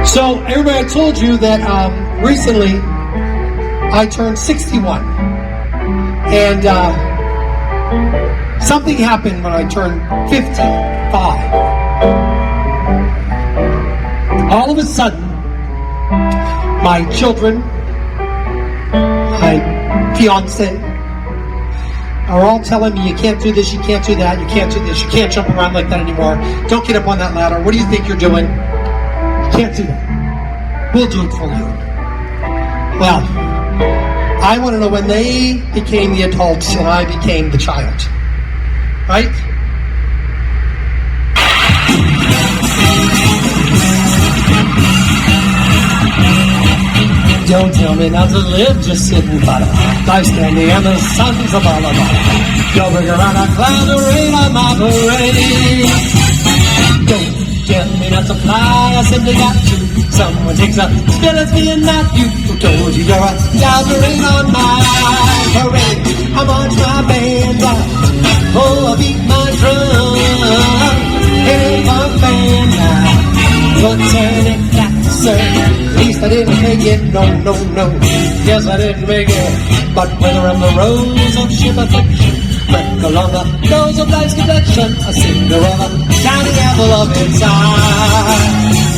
So, everybody, I told you that recently I turned 61. And something happened when I turned 55. All of a sudden, my children, my fiance, are all telling me, you can't do this, you can't do that, you can't do this, you can't jump around like that anymore. Don't get up on that ladder. What do you think you're doing? You can't do that. We'll do it for you. Well, I want to know when they became the adults and I became the child. Right? Don't tell me not to live, just sit and follow. Life's standing and the sun's above the bottom. Don't bring around a cloud of rain on my parade. Don't tell me not to fly, I simply got to. Someone takes a spill, it's me and not you. Who told you you're a cloud of rain on my parade? I march my band down, oh, I beat my drum. Hey, my band now, you'll turn it back, sir. At least I didn't make it, no. Yes, I didn't make it. But whether I'm the rose of ship affliction, freckle on the nose of life's complexion, a Cinderella, shining apple of its eye.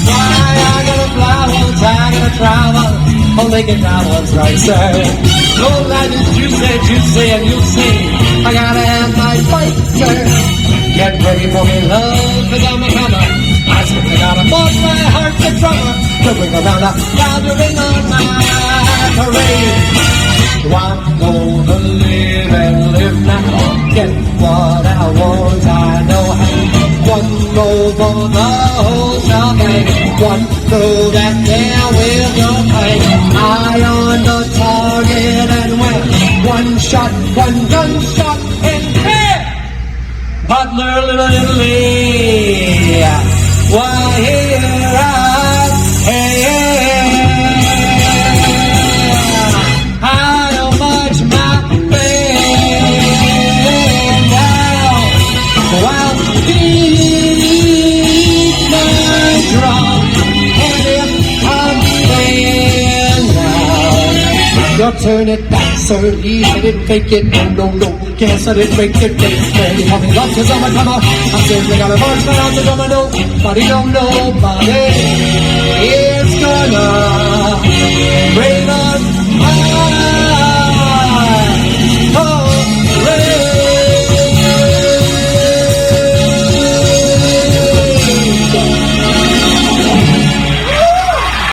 Why, I gotta fly once, I gotta travel, I'll make it down once, right, sir. Oh, life is juicy, and you'll see, I gotta have my fight, sir. Get ready for me, love, cause I'm a comer. I simply gotta force my heart to drummer, to bring around a gathering on my parade. I'm gonna live and live now, get what I want, I know how. One roll for the whole shebang, one throw that there with your pain. Eye on the target and when one shot, one gunshot, and hit! Butler, little Italy, why here I am. How much my band down, while beat my drum, and if I'm playing now, you'll turn it back, sir. Please, I didn't fake it, no. Guess I didn't make it, baby. Call me love, cause I'm a comer. I simply gotta march right out the drummer, nobody, don't nobody. It's gonna break.